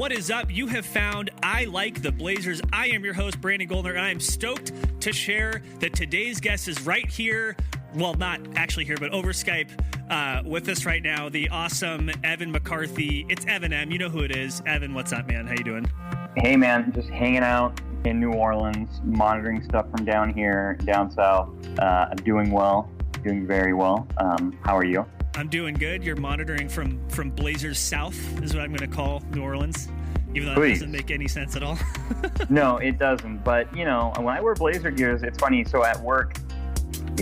What is up? You have found I Like the Blazers. I am your host, Brandon Goldner, and I am stoked to share that today's guest is right here. Well, not actually here, but over Skype with us right now, the awesome Evan McCarthy. It's Evanem. You know who it is. Evan, what's up, man? How you doing? Hey, man. Just hanging out in New Orleans, monitoring stuff from down here, down south. I'm doing well, doing very well. How are you? I'm doing good. You're monitoring from Blazers South is what I'm going to call New Orleans, even though that doesn't make any sense at all. No, it doesn't. But, you know, when I wear Blazer gears, it's funny. So at work,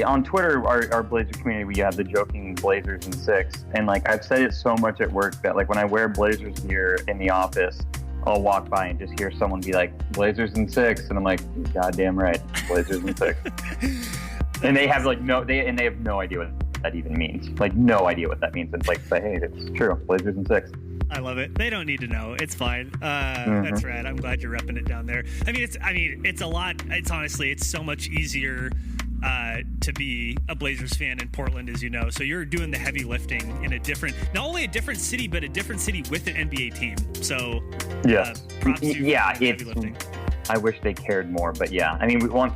on Twitter, our Blazer community, we have the joking Blazers in 6. And, like, I've said it so much at work that, like, when I wear Blazers gear in the office, I'll walk by and just hear someone be like, Blazers in 6. And I'm like, goddamn right, Blazers in 6. And they have, like, they have no idea what that even means. Like, no idea what that means. It's like, say, hey, it's true. Blazers in 6. I love it. They don't need to know. It's fine. That's rad. I'm glad you're repping it down there. It's a lot. It's honestly, it's so much easier to be a Blazers fan in Portland, as you know. So you're doing the heavy lifting in not only a different city, but a different city with an NBA team. So props to you for heavy lifting. I wish they cared more, but yeah. I mean, once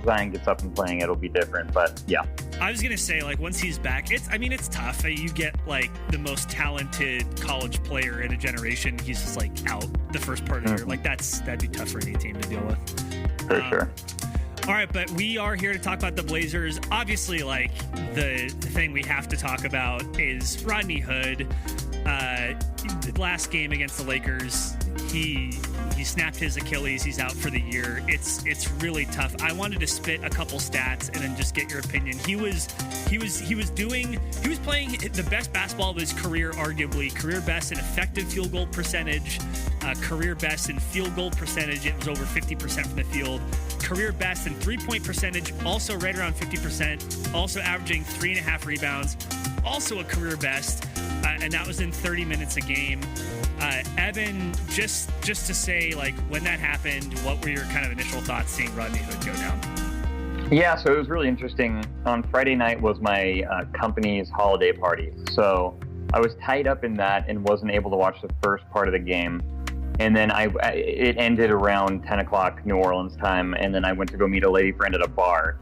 Zion gets up and playing, it'll be different, but yeah. I was going to say, like, once he's back, it's tough. You get, like, the most talented college player in a generation. He's just, like, out the first part of the year. Like, that'd be tough for any team to deal with. For sure. All right, but we are here to talk about the Blazers. Obviously, like, the thing we have to talk about is Rodney Hood. Last game against the Lakers, he snapped his Achilles. He's out for the year. It's really tough. I wanted to spit a couple stats and then just get your opinion. He was playing the best basketball of his career, arguably career best in effective field goal percentage, career best in field goal percentage. It was over 50% from the field. Career best in 3-point percentage, also right around 50%. Also averaging 3.5 rebounds, also a career best. And that was in 30 minutes a game. Evan, just to say, like, when that happened, what were your kind of initial thoughts seeing Rodney Hood go down? Yeah, so it was really interesting. On Friday night was my company's holiday party. So I was tied up in that and wasn't able to watch the first part of the game. And then it ended around 10 o'clock New Orleans time, and then I went to go meet a lady friend at a bar.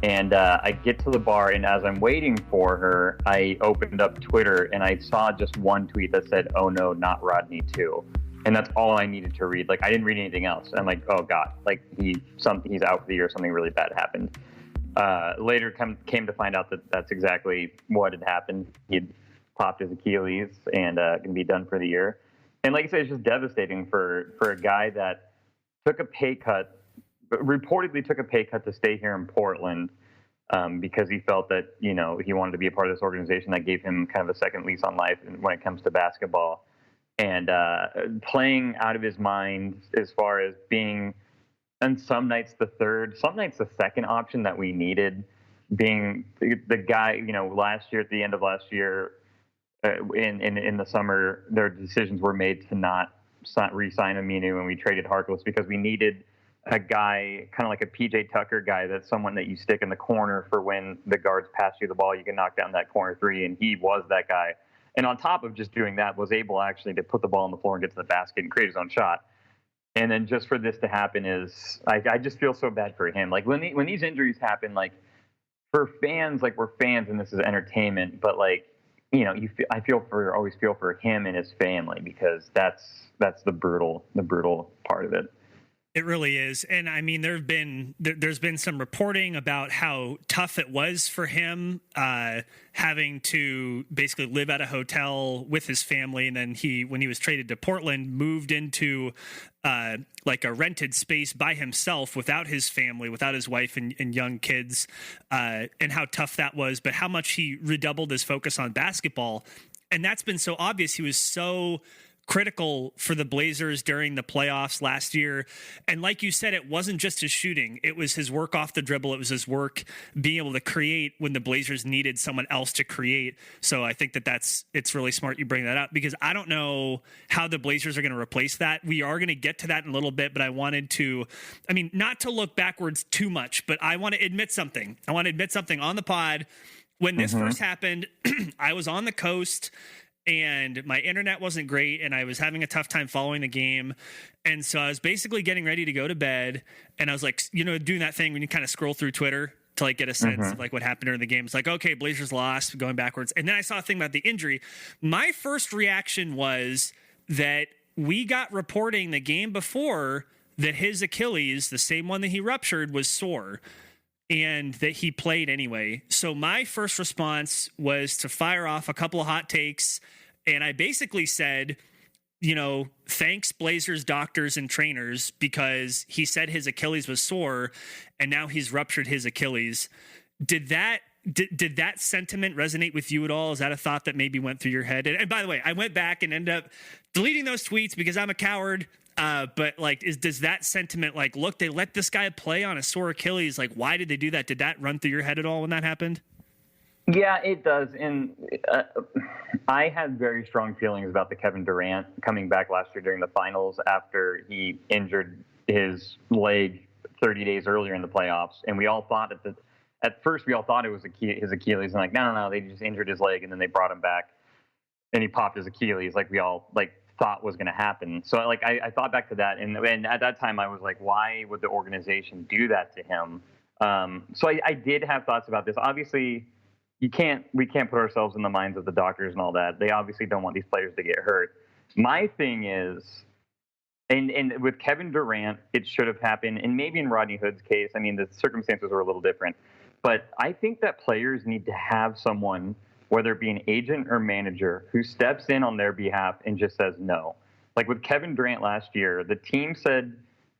And I get to the bar, and as I'm waiting for her, I opened up Twitter, and I saw just one tweet that said, "Oh no, not Rodney too." And that's all I needed to read. Like, I didn't read anything else. I'm like, oh God, like he's out for the year. Something really bad happened. Later came to find out that that's exactly what had happened. He'd popped his Achilles and going to be done for the year. And like I said, it's just devastating for a guy that took a pay cut. Reportedly took a pay cut to stay here in Portland because he felt that, you know, he wanted to be a part of this organization that gave him kind of a second lease on life when it comes to basketball, and playing out of his mind as far as being, and some nights the third, some nights the second option that we needed, being the guy, you know, last year, at the end of last year, in the summer, their decisions were made to not re-sign Aminu, and we traded Harkless because we needed a guy, kind of like a PJ Tucker guy, that's someone that you stick in the corner for when the guards pass you the ball, you can knock down that corner three, and he was that guy. And on top of just doing that, was able actually to put the ball on the floor and get to the basket and create his own shot. And then just for this to happen is, I just feel so bad for him. Like, when these injuries happen, like, for fans, like, we're fans and this is entertainment, but, like, you know, I always feel for him and his family, because that's the brutal part of it. It really is. And I mean, there's been some reporting about how tough it was for him having to basically live at a hotel with his family. And then when he was traded to Portland, moved into like a rented space by himself without his family, without his wife and young kids, and how tough that was, but how much he redoubled his focus on basketball. And that's been so obvious. He was so critical for the Blazers during the playoffs last year. And like you said, it wasn't just his shooting. It was his work off the dribble. It was his work being able to create when the Blazers needed someone else to create. So I think it's really smart you bring that up, because I don't know how the Blazers are going to replace that. We are going to get to that in a little bit, but I wanted to, not to look backwards too much, but I want to admit something. I want to admit something on the pod. When this first happened, I was on the coast, and my internet wasn't great, and I was having a tough time following the game. And so I was basically getting ready to go to bed, and I was like, doing that thing when you kind of scroll through Twitter to like get a sense of like what happened during the game. It's like, okay, Blazers lost, going backwards. And then I saw a thing about the injury. My first reaction was that we got reporting the game before that his Achilles, the same one that he ruptured, was sore, and that he played anyway. So my first response was to fire off a couple of hot takes, and I basically said, thanks Blazers doctors and trainers, because he said his Achilles was sore and now he's ruptured his Achilles. Did that sentiment resonate with you at all? Is that a thought that maybe went through your head? And by the way, I went back and ended up deleting those tweets because I'm a coward. But like, does that sentiment, like, look, they let this guy play on a sore Achilles. Like, why did they do that? Did that run through your head at all when that happened? Yeah, it does. And I had very strong feelings about the Kevin Durant coming back last year during the finals after he injured his leg 30 days earlier in the playoffs. And we all thought at first it was his Achilles, and like, no, they just injured his leg, and then they brought him back and he popped his Achilles, like we all thought was going to happen. So like I thought back to that, and at that time I was like, why would the organization do that to him? So I did have thoughts about this. Obviously, we can't put ourselves in the minds of the doctors and all that. They obviously don't want these players to get hurt. My thing is, and with Kevin Durant, it should have happened, and maybe in Rodney Hood's case, I mean, the circumstances were a little different. But I think that players need to have someone, whether it be an agent or manager, who steps in on their behalf and just says no. Like with Kevin Durant last year, the team said,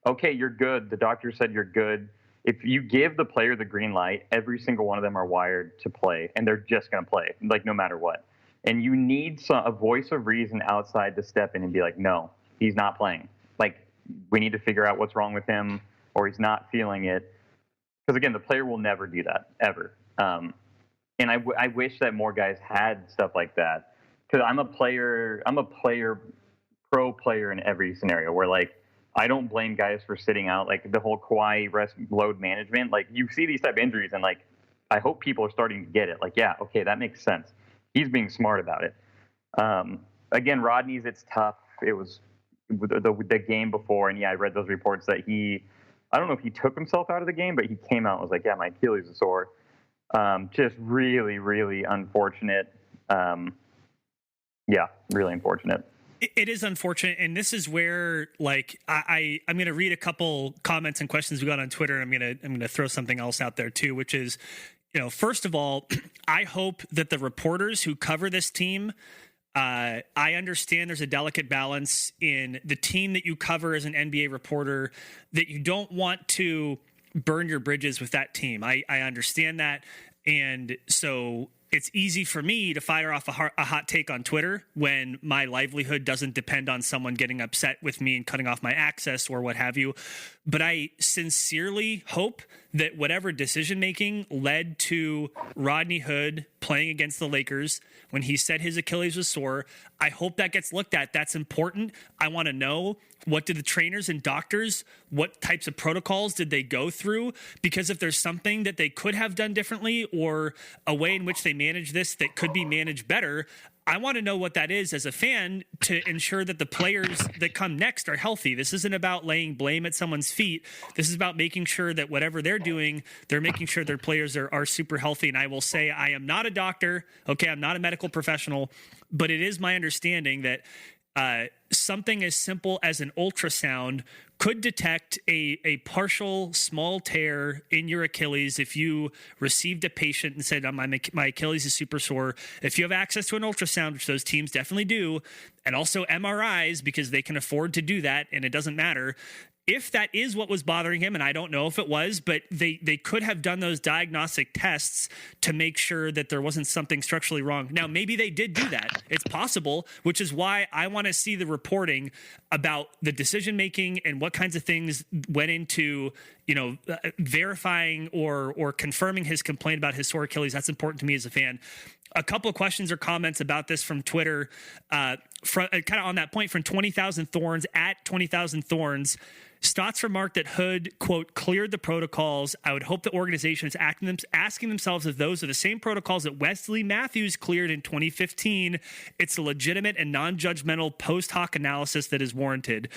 okay, you're good. The doctor said you're good. If you give the player the green light, every single one of them are wired to play, and they're just going to play, like no matter what. And you need a voice of reason outside to step in and be like, no, he's not playing. Like, we need to figure out what's wrong with him, or he's not feeling it. Because again, the player will never do that, ever. And I wish that more guys had stuff like that. Because I'm a pro player in every scenario where, like, I don't blame guys for sitting out. Like, the whole Kawhi rest load management. Like, you see these type of injuries, and, like, I hope people are starting to get it. Like, yeah, okay, that makes sense. He's being smart about it. Again, Rodney's, it's tough. It was the game before, and, yeah, I read those reports that I don't know if he took himself out of the game, but he came out and was like, yeah, my Achilles is sore. Just really, really unfortunate. Yeah, really unfortunate. It is unfortunate, and this is where, like, I'm going to read a couple comments and questions we got on Twitter. And I'm going to throw something else out there too, which is, first of all, I hope that the reporters who cover this team, I understand there's a delicate balance in the team that you cover as an NBA reporter, that you don't want to burn your bridges with that team. I understand that. And so it's easy for me to fire off a hot take on Twitter when my livelihood doesn't depend on someone getting upset with me and cutting off my access or what have you. But I sincerely hope that whatever decision-making led to Rodney Hood playing against the Lakers when he said his Achilles was sore, I hope that gets looked at. That's important. I want to know, what did the trainers and doctors, what types of protocols did they go through? Because if there's something that they could have done differently, or a way in which they manage this that could be managed better, I want to know what that is as a fan, to ensure that the players that come next are healthy. This isn't about laying blame at someone's feet. This is about making sure that whatever they're doing, they're making sure their players are super healthy. And I will say, I am not a doctor. Okay, I'm not a medical professional, but it is my understanding that something as simple as an ultrasound could detect a partial small tear in your Achilles. If you received a patient and said, my Achilles is super sore, if you have access to an ultrasound, which those teams definitely do, and also MRIs, because they can afford to do that and it doesn't matter, if that is what was bothering him, and I don't know if it was, but they could have done those diagnostic tests to make sure that there wasn't something structurally wrong. Now, maybe they did do that. It's possible, which is why I want to see the reporting about the decision-making and what kinds of things went into, verifying or confirming his complaint about his sore Achilles. That's important to me as a fan. A couple of questions or comments about this from Twitter, kind of on that point from 20,000 Thorns at 20,000 Thorns. Stotts remarked that Hood, quote, cleared the protocols. I would hope the organization is asking themselves if those are the same protocols that Wesley Matthews cleared in 2015. It's a legitimate and non-judgmental post hoc analysis that is warranted.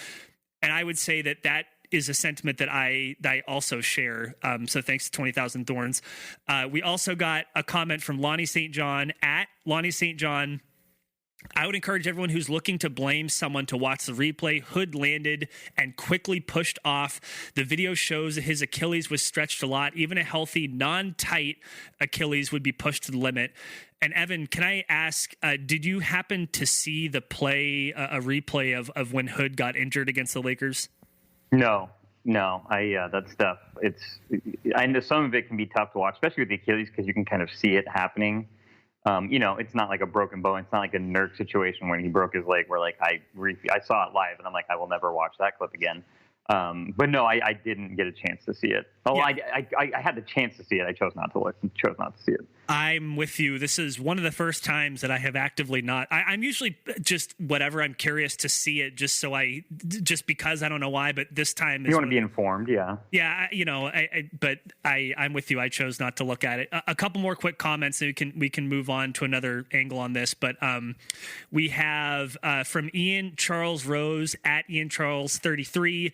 And I would say that is a sentiment that I also share. So thanks to 20,000 Thorns. We also got a comment from Lonnie St. John at Lonnie St. John. I would encourage everyone who's looking to blame someone to watch the replay. Hood landed and quickly pushed off. The video shows that his Achilles was stretched a lot. Even a healthy, non-tight Achilles would be pushed to the limit. And Evan, can I ask, did you happen to see the a replay of when Hood got injured against the Lakers? No. That stuff. I know some of it can be tough to watch, especially with the Achilles, because you can kind of see it happening. It's not like a broken bone. It's not like a Nurk situation when he broke his leg, where like I saw it live and I'm like, I will never watch that clip again. But no, I didn't get a chance to see it. Oh, yeah. I had the chance to see it. I chose not to see it. I'm with you. This is one of the first times that I have actively not. I'm usually just whatever. I'm curious to see it just because I don't know why. But this time, you want to be informed, yeah. Yeah, I'm with you. I chose not to look at it. A couple more quick comments, and we can move on to another angle on this. But we have from Ian Charles Rose at Ian Charles 33.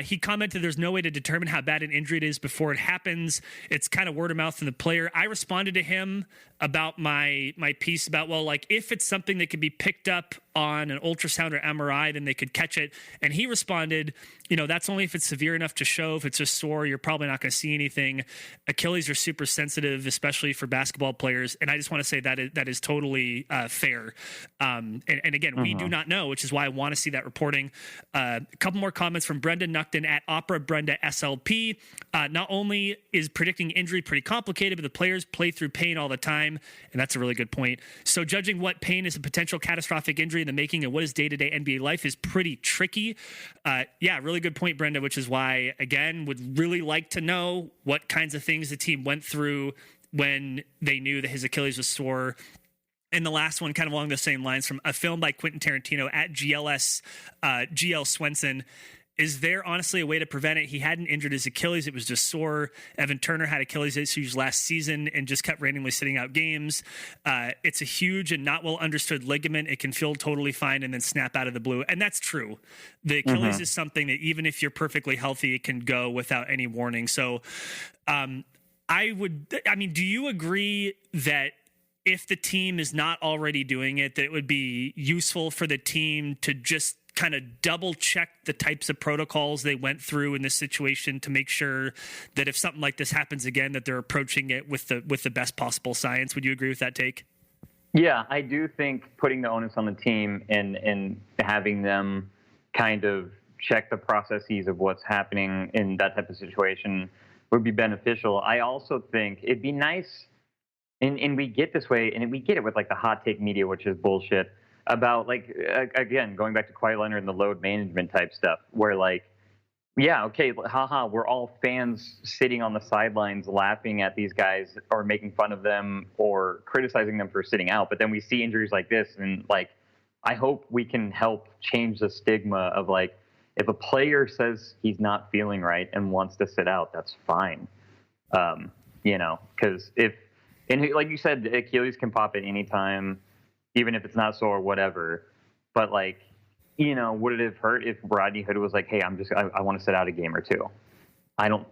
He commented, "There's no way to determine how bad an injury it is before it happens. It's kind of word of mouth from the player." I responded to him about my piece about, well, like if it's something that could be picked up on an ultrasound or MRI, then they could catch it. And he responded, that's only if it's severe enough to show. If it's just sore, you're probably not going to see anything. Achilles are super sensitive, especially for basketball players. And I just want to say that is totally fair. And again, we do not know, which is why I want to see that reporting. A couple more comments from Brenda Nuckton at Opera Brenda SLP. Not only is predicting injury pretty complicated, but the players play through pain all the time. And that's a really good point. So judging what pain is a potential catastrophic injury in the making and what is day-to-day NBA life is pretty tricky. Really good point, Brenda, which is why, again, would really like to know what kinds of things the team went through when they knew that his Achilles was sore. And the last one, kind of along the same lines, from a film by Quentin Tarantino at GL Swenson. Is there honestly a way to prevent it? He hadn't injured his Achilles. It was just sore. Evan Turner had Achilles issues last season and just kept randomly sitting out games. It's a huge and not well understood ligament. It can feel totally fine and then snap out of the blue. And that's true. The Achilles is something that even if you're perfectly healthy, it can go without any warning. So do you agree that if the team is not already doing it, that it would be useful for the team to just kind of double check the types of protocols they went through in this situation to make sure that if something like this happens again, that they're approaching it with the best possible science? Would you agree with that take? Yeah, I do think putting the onus on the team and having them kind of check the processes of what's happening in that type of situation would be beneficial. I also think it'd be nice, and we get this way, and we get it with like the hot take media, which is bullshit, about like, again, going back to Kawhi Leonard and the load management type stuff, where like, yeah, okay, haha, we're all fans sitting on the sidelines laughing at these guys or making fun of them or criticizing them for sitting out. But then we see injuries like this, and like, I hope we can help change the stigma of like, if a player says he's not feeling right and wants to sit out, that's fine. Because like you said, Achilles can pop at any time, even if it's not sore or whatever. But like, would it have hurt if Rodney Hood was like, hey, I want to sit out a game or two? I don't,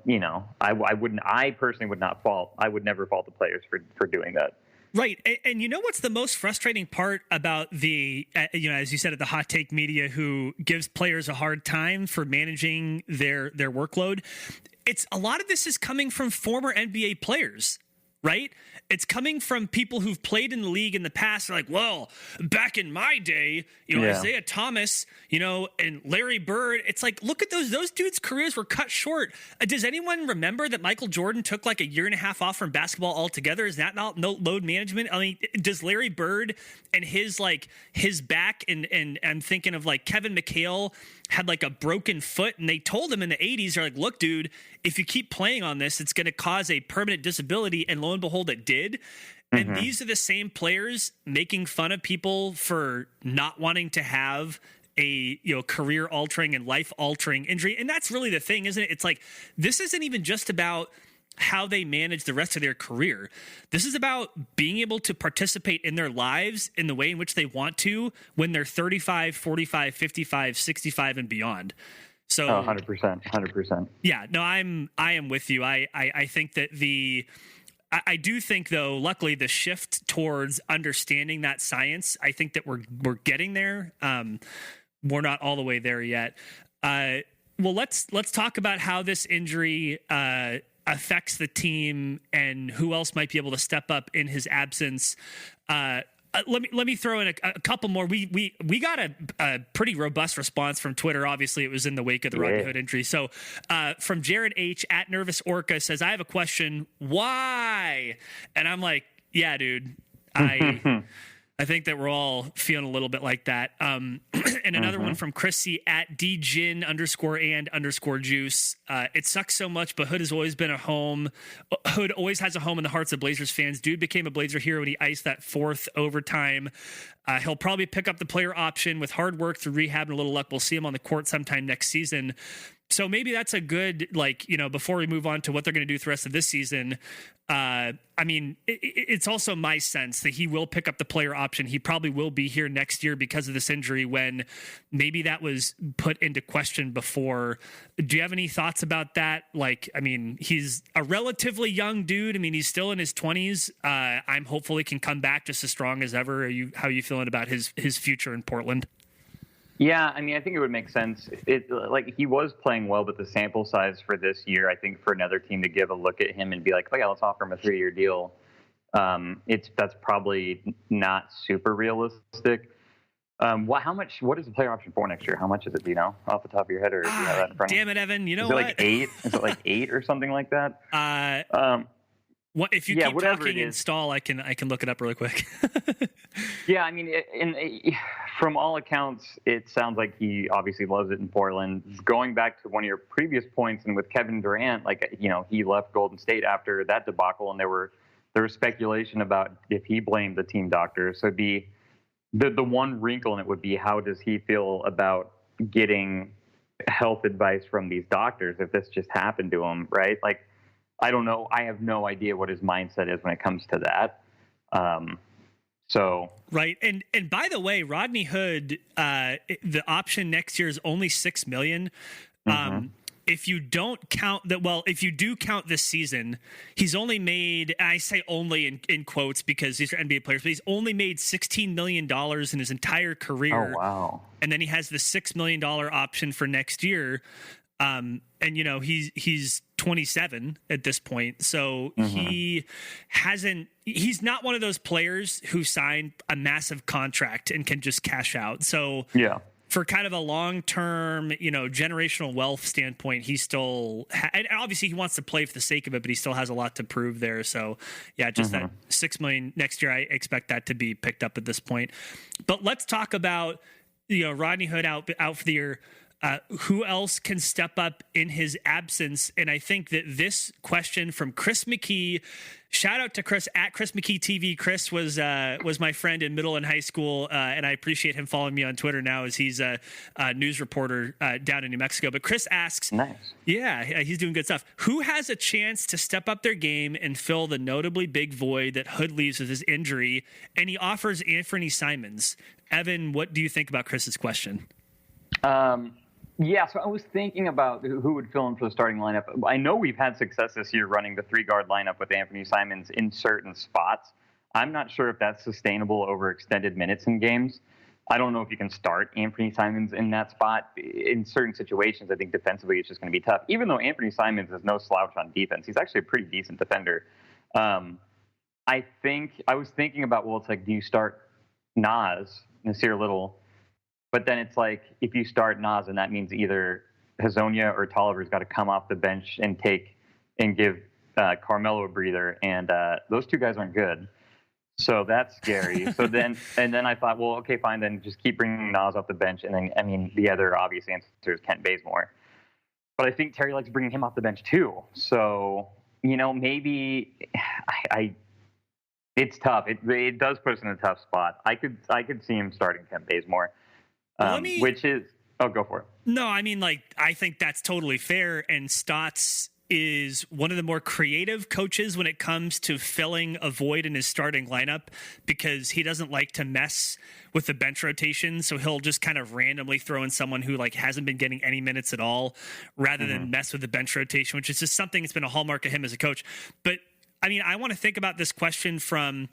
I personally would not fault. I would never fault the players for doing that. Right. And you know what's the most frustrating part about the, as you said, at the hot take media who gives players a hard time for managing their workload? It's a lot of this is coming from former NBA players. Right? It's coming from people who've played in the league in the past. They're like, well, back in my day, Isaiah Thomas, and Larry Bird. It's like, look at those dudes' careers were cut short. Does anyone remember that Michael Jordan took like a year and a half off from basketball altogether? Is that not load management? I mean, does Larry Bird and his back and I'm thinking of like Kevin McHale had like a broken foot, and they told him in the 80s, they're like, look, dude, if you keep playing on this, it's going to cause a permanent disability. And lo and behold, it did. And these are the same players making fun of people for not wanting to have a career altering and life altering injury. And that's really the thing, isn't it? It's like, this isn't even just about how they manage the rest of their career. This is about being able to participate in their lives in the way in which they want to when they're 35, 45, 55, 65 and beyond. So 100%. Yeah, no, I am with you. I think that I do think, though, luckily the shift towards understanding that science, I think that we're getting there. We're not all the way there yet. Well, let's talk about how this injury affects the team and who else might be able to step up in his absence. Let me throw in a couple more. We got a pretty robust response from Twitter. Obviously, it was in the wake of the Rodney Hood injury. So from Jared H at Nervous Orca says, I have a question. Why? And I'm like, yeah, dude, I think that we're all feeling a little bit like that. And another one from Chrissy at dgin_and_juice. It sucks so much, but Hood has always been a home. Hood always has a home in the hearts of Blazers fans. Dude became a Blazer hero when he iced that fourth overtime. He'll probably pick up the player option with hard work through rehab and a little luck. We'll see him on the court sometime next season. So maybe that's a good, before we move on to what they're going to do the rest of this season. It's also my sense that he will pick up the player option. He probably will be here next year because of this injury, when maybe that was put into question before. Do you have any thoughts about that? He's a relatively young dude. He's still in his 20s. I'm hopeful he can come back just as strong as ever. How are you feeling about his future in Portland? Yeah, I think it would make sense. He was playing well, but the sample size for this year, I think for another team to give a look at him and be like, oh yeah, let's offer him a 3-year deal. That's probably not super realistic. What is the player option for next year? How much is it? Do you know off the top of your head, or do you have that in front of you? Damn it, Evan. You know what? Like 8? Is it like 8 or something like that? What if you keep talking and stall? I can look it up really quick. Yeah, from all accounts, it sounds like he obviously loves it in Portland. Going back to one of your previous points, and with Kevin Durant, he left Golden State after that debacle, and there was speculation about if he blamed the team doctor. So it'd be the one wrinkle in it would be, how does he feel about getting health advice from these doctors if this just happened to him, right? I don't know. I have no idea what his mindset is when it comes to that. Right. And by the way, Rodney Hood, the option next year is only $6 million. If you don't count that, if you do count this season, he's only made, I say only in quotes because these are NBA players, but he's only made $16 million in his entire career. Oh, wow. And then he has the $6 million option for next year. He's 27 at this point. So he's not one of those players who signed a massive contract and can just cash out. So yeah, for kind of a long-term, generational wealth standpoint, he still, and obviously he wants to play for the sake of it, but he still has a lot to prove there. So yeah, just that $6 million next year, I expect that to be picked up at this point. But let's talk about, Rodney Hood out for the year. Who else can step up in his absence? And I think that this question from Chris McKee, shout out to Chris at Chris McKee TV. Chris was my friend in middle and high school, and I appreciate him following me on Twitter now, as he's a news reporter down in New Mexico. But Chris asks, nice. Yeah, he's doing good stuff. Who has a chance to step up their game and fill the notably big void that Hood leaves with his injury? And he offers Anfernee Simons. Evan, what do you think about Chris's question? Yeah, so I was thinking about who would fill in for the starting lineup. I know we've had success this year running the 3-guard lineup with Anfernee Simons in certain spots. I'm not sure if that's sustainable over extended minutes in games. I don't know if you can start Anfernee Simons in that spot. In certain situations, I think defensively it's just going to be tough. Even though Anfernee Simons is no slouch on defense, he's actually a pretty decent defender. I was thinking about, do you start Nas, Nasir Little? But then it's like, if you start Nas, and that means either Hazonia or Tolliver's got to come off the bench and give Carmelo a breather, and those two guys aren't good. So that's scary. And then I thought, well, okay, fine, then just keep bringing Nas off the bench. And then, the other obvious answer is Kent Bazemore. But I think Terry likes bringing him off the bench too. So, maybe It's tough. It does put us in a tough spot. I could see him starting Kent Bazemore, which is go for it. No, I mean, like, I think that's totally fair. And Stotts is one of the more creative coaches when it comes to filling a void in his starting lineup, because he doesn't like to mess with the bench rotation. So he'll just kind of randomly throw in someone who like hasn't been getting any minutes at all, rather than mess with the bench rotation, which is just something that's been a hallmark of him as a coach. But I mean, I want to think about this question from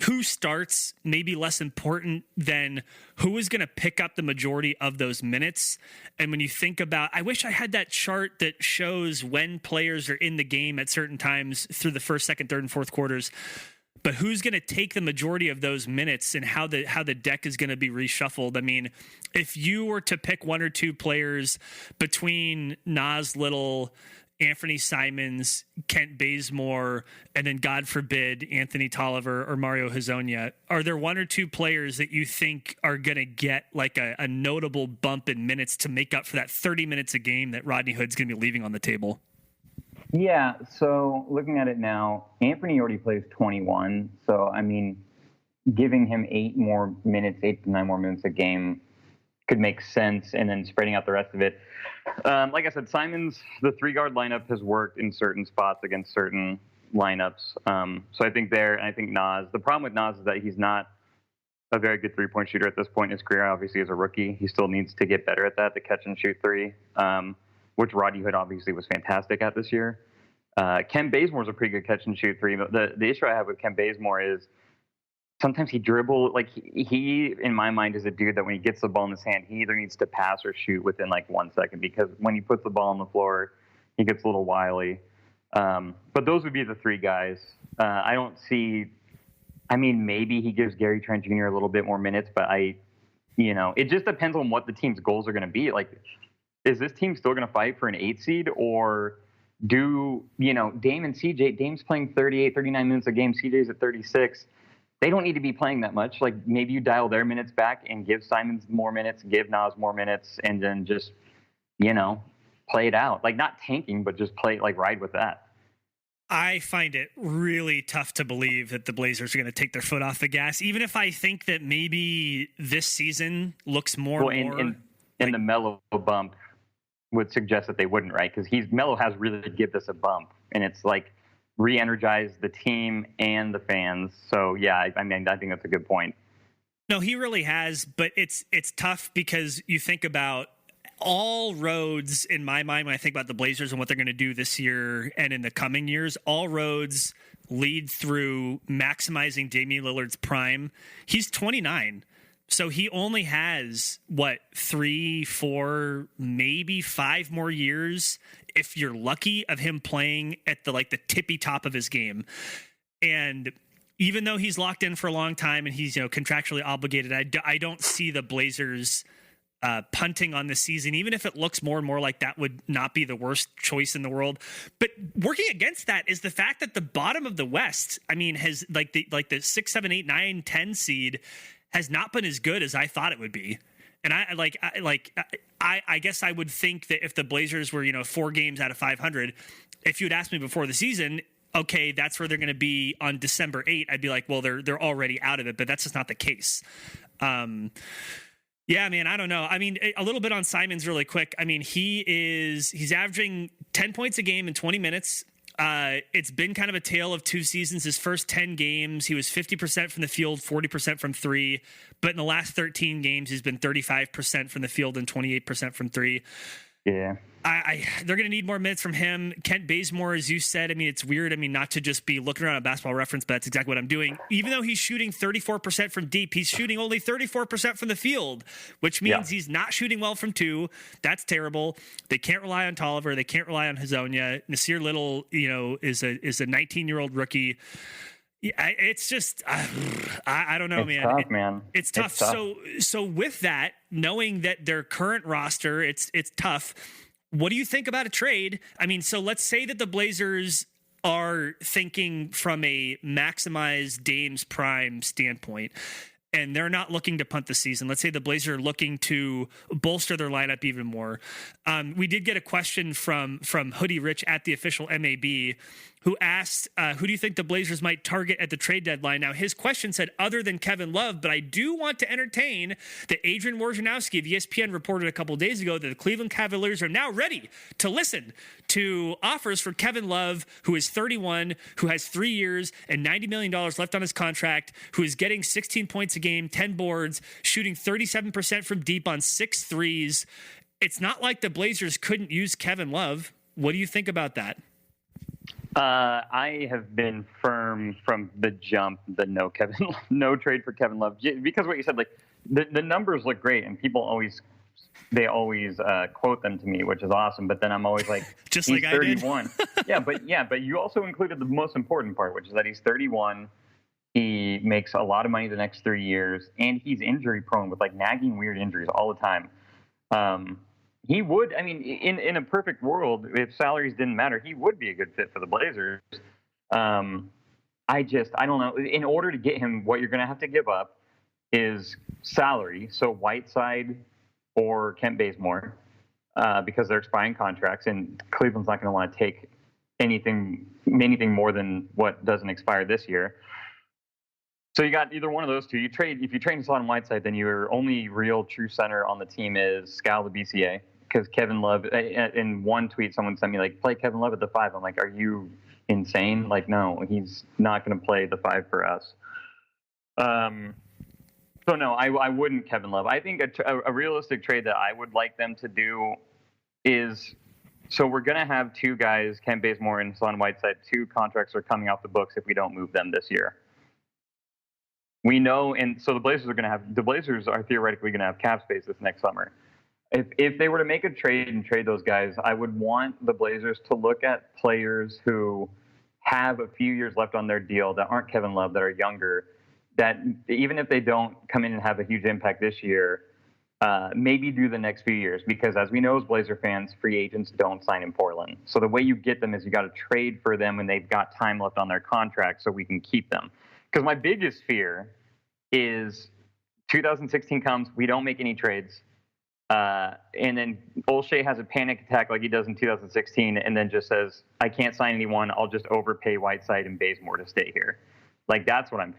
who starts, maybe less important than who is going to pick up the majority of those minutes. And when you think about, I wish I had that chart that shows when players are in the game at certain times through the first, second, third, and fourth quarters. But who's going to take the majority of those minutes and how the deck is going to be reshuffled? I mean, if you were to pick one or two players between Nas Little, Anfernee Simons, Kent Bazemore, and then, God forbid, Anthony Tolliver or Mario Hezonja, are there one or two players that you think are going to get like a notable bump in minutes to make up for that 30 minutes a game that Rodney Hood's going to be leaving on the table? Yeah, so looking at it now, Anfernee already plays 21. So, I mean, giving him 8 to 9 more minutes a game could make sense, and then spreading out the rest of it. Like I said, Simons, the 3-guard lineup has worked in certain spots against certain lineups. So I think there, and I think Nas, the problem with Nas is that he's not a very good 3-point shooter at this point in his career. Obviously, as a rookie, he still needs to get better at that, to catch and shoot 3, which Rodney Hood obviously was fantastic at this year. Kent Bazemore is a pretty good catch and shoot 3, but the issue I have with Kent Bazemore is sometimes he dribble, like he, in my mind, is a dude that when he gets the ball in his hand, he either needs to pass or shoot within like 1 second, because when he puts the ball on the floor, he gets a little wily. But those would be the 3 guys. I don't see, I mean, maybe he gives Gary Trent Jr. a little bit more minutes, but it just depends on what the team's goals are going to be. Like, is this team still going to fight for an 8 seed, or do, Dame and CJ, Dame's playing 38, 39 minutes a game, CJ's at 36. They don't need to be playing that much. Like, maybe you dial their minutes back and give Simons more minutes, give Nas more minutes, and then just, play it out. Like, not tanking, but just play, like, ride with that. I find it really tough to believe that the Blazers are going to take their foot off the gas, even if I think that maybe this season looks more and more. And the Melo bump would suggest that they wouldn't, right? Because Melo has really give this a bump, and it's like, re-energize the team and the fans. So yeah, I mean, I think that's a good point. No, he really has, but it's tough because you think about all roads, in my mind, when I think about the Blazers and what they're going to do this year and in the coming years, all roads lead through maximizing Damian Lillard's prime. He's 29. So he only has, 3, 4, maybe 5 more years, if you're lucky, of him playing at the tippy top of his game. And even though he's locked in for a long time and he's contractually obligated, I don't see the Blazers punting on the season, even if it looks more and more like that would not be the worst choice in the world. But working against that is the fact that the bottom of the West, I mean, has the 6, 7, 8, 9, 10 seed has not been as good as I thought it would be. And I guess I would think that if the Blazers were, 4 games out of 500, if you had asked me before the season, okay, that's where they're going to be on December 8th, I'd be like, well, they're already out of it, but that's just not the case. Yeah, man, I don't know. I mean, a little bit on Simons really quick. I mean, he's averaging 10 points a game in 20 minutes. It's been kind of a tale of 2 seasons. His first 10 games, he was 50% from the field, 40% from 3. But in the last 13 games, he's been 35% from the field and 28% from 3. Yeah. They're going to need more minutes from him. Kent Bazemore, as you said, I mean, it's weird. I mean, not to just be looking around at Basketball Reference, but that's exactly what I'm doing. Even though he's shooting 34% from deep, he's shooting only 34% from the field, which means he's not shooting well from 2. That's terrible. They can't rely on Tolliver. They can't rely on Hezonja. Nasir Little, is a 19-year-old rookie. Yeah, it's just I don't know, man. Tough, man. It's tough. So with that, knowing that their current roster, it's tough. What do you think about a trade? I mean, so let's say that the Blazers are thinking from a maximize Dame's prime standpoint, and they're not looking to punt the season. Let's say the Blazers are looking to bolster their lineup even more. We did get a question from Hoodie Rich at the official MAB, who asked, who do you think the Blazers might target at the trade deadline? Now, his question said, other than Kevin Love, but I do want to entertain that Adrian Wojnarowski of ESPN reported a couple of days ago that the Cleveland Cavaliers are now ready to listen to offers for Kevin Love, who is 31, who has 3 years and $90 million left on his contract, who is getting 16 points a game, 10 boards, shooting 37% from deep on 6 threes. It's not like the Blazers couldn't use Kevin Love. What do you think about that? I have been firm from the jump that no trade for Kevin Love, because what you said, like the numbers look great and people always quote them to me, which is awesome. But then I'm always like, just he's like 31. but you also included the most important part, which is that he's 31. He makes a lot of money the next 3 years, and he's injury prone with like nagging weird injuries all the time. He would, I mean, in a perfect world, if salaries didn't matter, he would be a good fit for the Blazers. I don't know. In order to get him, what you're going to have to give up is salary. So Whiteside or Kent Bazemore, because they're expiring contracts, and Cleveland's not going to want to take anything more than what doesn't expire this year. So you got either one of those two. If you trade Hassan Whiteside, then your only real true center on the team is Skal the BCA. Because Kevin Love, in one tweet, someone sent me like, play Kevin Love at the 5. I'm like, are you insane? Like, no, he's not going to play the 5 for us. So no, I wouldn't Kevin Love. I think a realistic trade that I would like them to do is, so we're going to have 2 guys, Kent Bazemore and Hassan Whiteside. 2 contracts are coming off the books if we don't move them this year. We know, and so the Blazers are theoretically going to have cap space this next summer. If they were to make a trade and trade those guys, I would want the Blazers to look at players who have a few years left on their deal that aren't Kevin Love, that are younger, that even if they don't come in and have a huge impact this year, maybe do the next few years. Because as we know as Blazer fans, free agents don't sign in Portland. So the way you get them is you got to trade for them when they've got time left on their contract so we can keep them. Because my biggest fear is 2016 comes, we don't make any trades. And then Olshey has a panic attack like he does in 2016 and then just says, I can't sign anyone. I'll just overpay Whiteside and Bazemore to stay here. Like, that's what I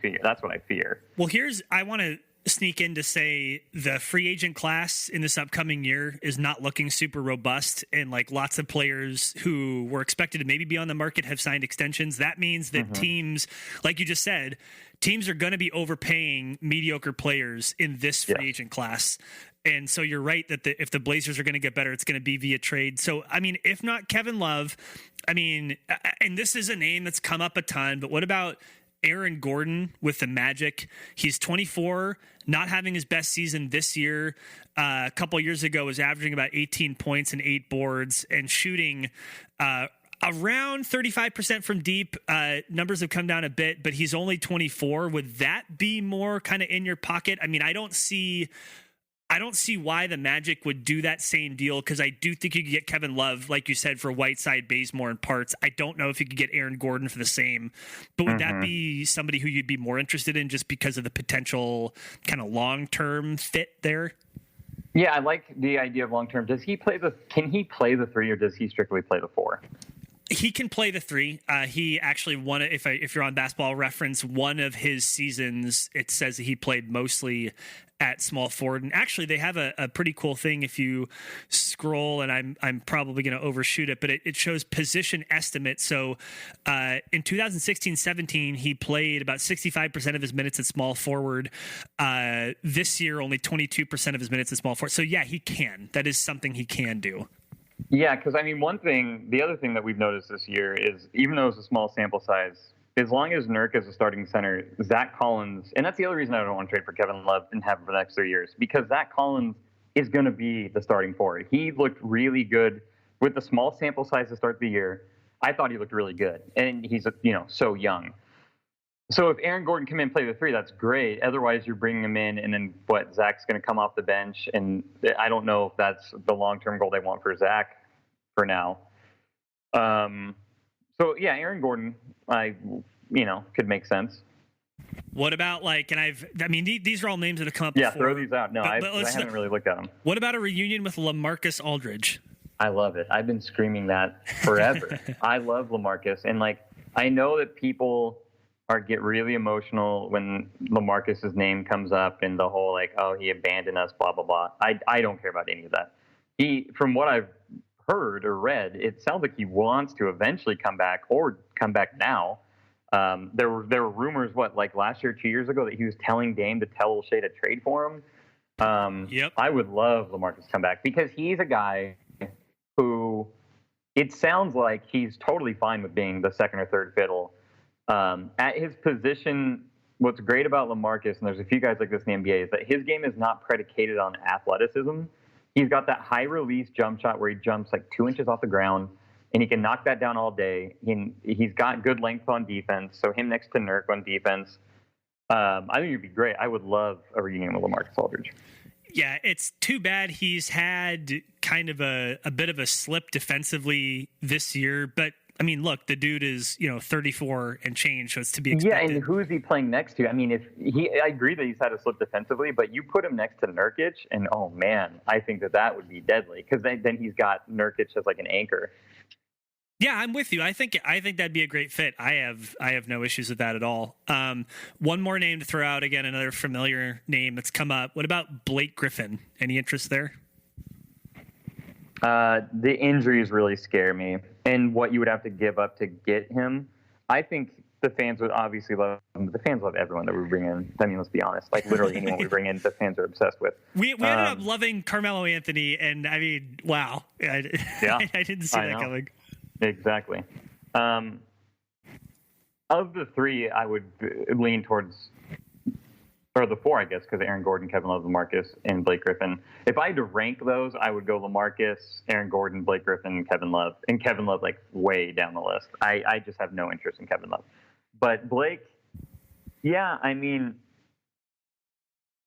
fear. Well, I want to sneak in to say the free agent class in this upcoming year is not looking super robust, and like lots of players who were expected to maybe be on the market have signed extensions. That means that teams, like you just said, teams are going to be overpaying mediocre players in this free agent class. And so you're right that if the Blazers are going to get better, it's going to be via trade. So, I mean, if not Kevin Love, I mean, and this is a name that's come up a ton, but what about Aaron Gordon with the Magic? He's 24, not having his best season this year. A couple years ago was averaging about 18 points and 8 boards and shooting around 35% from deep. Numbers have come down a bit, but he's only 24. Would that be more kind of in your pocket? I mean, I don't see why the Magic would do that same deal, because I do think you could get Kevin Love, like you said, for Whiteside, Bazemore, and parts. I don't know if you could get Aaron Gordon for the same, but would that be somebody who you'd be more interested in just because of the potential kind of long-term fit there? Yeah, I like the idea of long-term. Can he play the 3, or does he strictly play the 4? He can play the 3. He actually won it. If you're on Basketball Reference, one of his seasons, it says that he played mostly at small forward. And actually, they have a pretty cool thing if you scroll, and I'm probably going to overshoot it, but it shows position estimate. So in 2016-17, he played about 65% of his minutes at small forward. This year, only 22% of his minutes at small forward. So yeah, he can. That is something he can do. Yeah, because I mean, the other thing that we've noticed this year is, even though it's a small sample size, as long as Nurk is a starting center, Zach Collins, and that's the other reason I don't want to trade for Kevin Love and have him for the next 3 years, because Zach Collins is going to be the starting forward. He looked really good with the small sample size to start the year. I thought he looked really good, and he's so young. So if Aaron Gordon come in and play the 3, that's great. Otherwise, you're bringing him in, and then Zach's going to come off the bench, and I don't know if that's the long-term goal they want for Zach for now. So yeah, Aaron Gordon, could make sense. What about these are all names that have come up Yeah, before. throw these out. No, I haven't really looked at them. What about a reunion with LaMarcus Aldridge? I love it. I've been screaming that forever. I love LaMarcus, and I know that people get really emotional when LaMarcus's name comes up and the whole like, oh, he abandoned us, blah blah blah. I don't care about any of that. From what I've heard or read, it sounds like he wants to eventually come back or come back now. There were rumors, like last year, 2 years ago, that he was telling Dame to tell O'Shea to trade for him. Yep. I would love LaMarcus to come back because he's a guy who it sounds like he's totally fine with being the second or third fiddle. At his position, what's great about LaMarcus, and there's a few guys like this in the NBA, is that his game is not predicated on athleticism. He's got that high release jump shot where he jumps like 2 inches off the ground, and he can knock that down all day. He's got good length on defense, so him next to Nurk on defense, I think it'd be great. I would love a reunion with LaMarcus Aldridge. Yeah, it's too bad he's had kind of a bit of a slip defensively this year. But, I mean, look, the dude is, 34 and change, so it's to be expected. Yeah, and who is he playing next to? I mean, I agree that he's had a slip defensively, but you put him next to Nurkic, and, oh, man, I think that would be deadly because then he's got Nurkic as like an anchor. Yeah, I'm with you. I think that'd be a great fit. I have no issues with that at all. One more name to throw out, again, another familiar name that's come up. What about Blake Griffin? Any interest there? The injuries really scare me, and what you would have to give up to get him. I think the fans would obviously love him. But the fans love everyone that we bring in. I mean, let's be honest. Like literally anyone we bring in, the fans are obsessed with. We ended up loving Carmelo Anthony, and I mean, wow, I didn't see that coming. Exactly. Of the three, I would lean towards, or the four, I guess, because Aaron Gordon, Kevin Love, LaMarcus, and Blake Griffin. If I had to rank those, I would go LaMarcus, Aaron Gordon, Blake Griffin, Kevin Love, and Kevin Love like way down the list. I just have no interest in Kevin Love. But Blake, yeah, I mean,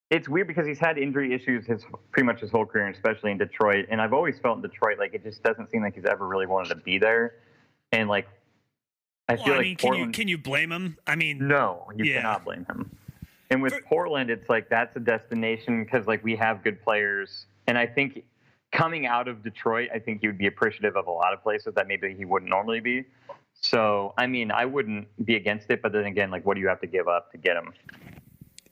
it's weird because he's had injury issues pretty much his whole career, and especially in Detroit. And I've always felt in Detroit like it just doesn't seem like he's ever really wanted to be there. And like, I feel like Portland, can you blame him? I mean, no, you cannot blame him. And with Portland, it's like that's a destination because like we have good players. And I think coming out of Detroit, I think he would be appreciative of a lot of places that maybe he wouldn't normally be. So I mean, I wouldn't be against it, but then again, like, what do you have to give up to get him?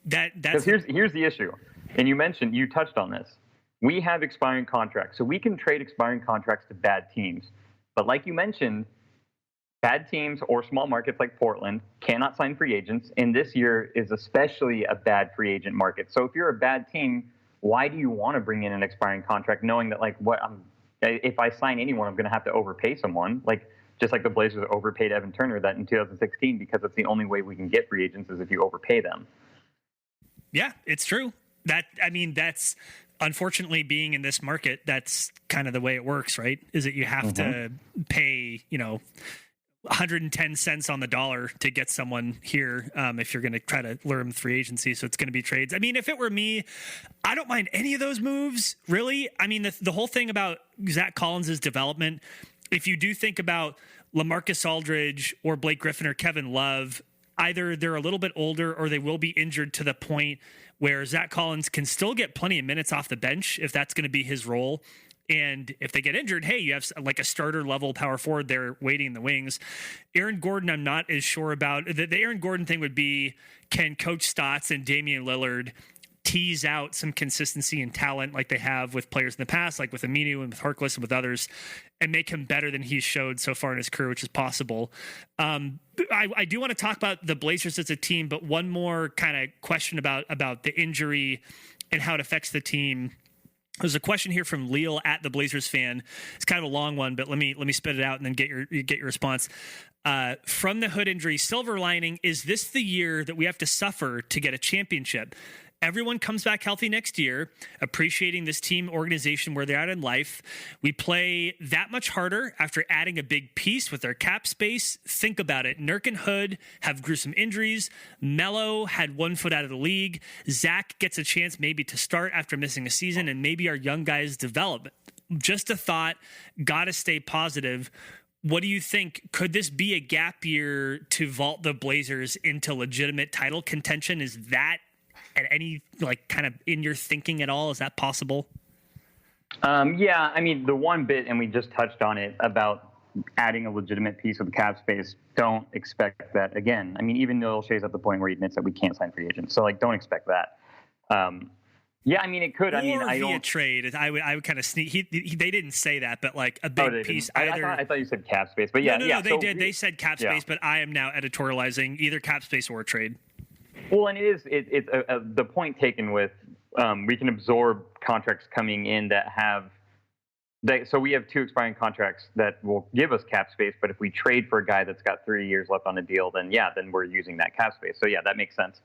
Because here's the issue, and you touched on this. We have expiring contracts, so we can trade expiring contracts to bad teams. But like you mentioned, bad teams or small markets like Portland cannot sign free agents, and this year is especially a bad free agent market. So if you're a bad team, why do you want to bring in an expiring contract, knowing that like if I sign anyone, I'm going to have to overpay someone, like just like the Blazers overpaid Evan Turner that in 2016 because it's the only way we can get free agents is if you overpay them. Yeah, it's true. That's unfortunately being in this market. That's kind of the way it works, right? Is that you have to pay, 110 cents on the dollar to get someone here if you're going to try to lure them free agency. So it's going to be trades. I mean, if it were me, I don't mind any of those moves, really. I mean, the whole thing about Zach Collins' development, if you do think about LaMarcus Aldridge or Blake Griffin or Kevin Love, either they're a little bit older or they will be injured to the point where Zach Collins can still get plenty of minutes off the bench if that's going to be his role. And if they get injured, hey, you have like a starter level power forward there waiting in the wings. Aaron Gordon, I'm not as sure about. The Aaron Gordon thing would be, can Coach Stotts and Damian Lillard tease out some consistency and talent like they have with players in the past, like with Aminu and with Harkless and with others, and make him better than he's showed so far in his career, which is possible. I do want to talk about the Blazers as a team, but one more kind of question about the injury and how it affects the team. There's a question here from Leal at the Blazers fan. It's kind of a long one, but let me spit it out and then get your response. From the Hood injury, silver lining, is this the year that we have to suffer to get a championship? Everyone comes back healthy next year, appreciating this team organization where they're at in life. We play that much harder after adding a big piece with our cap space. Think about it. Nurk and Hood have gruesome injuries. Melo had 1 foot out of the league. Zach gets a chance maybe to start after missing a season, and maybe our young guys develop. Just a thought. Got to stay positive. What do you think? Could this be a gap year to vault the Blazers into legitimate title contention? Is that at any kind of in your thinking at all? Is that possible? Yeah, I mean, the one bit, and we just touched on it, about adding a legitimate piece of the cap space, don't expect that again. I mean, even Noel Shea's at the point where he admits that we can't sign free agents. So, like, don't expect that. Yeah, I mean, it could. Or I mean, via trade. I would kind of sneak. They didn't say that, but like a big piece. Either. I thought you said cap space, but yeah, no, they did. They said cap space, but I am now editorializing either cap space or trade. Well, and it's the point taken with we can absorb contracts coming in that have. So we have 2 expiring contracts that will give us cap space, but if we trade for a guy that's got 3 years left on a deal, then we're using that cap space. So yeah, that makes sense.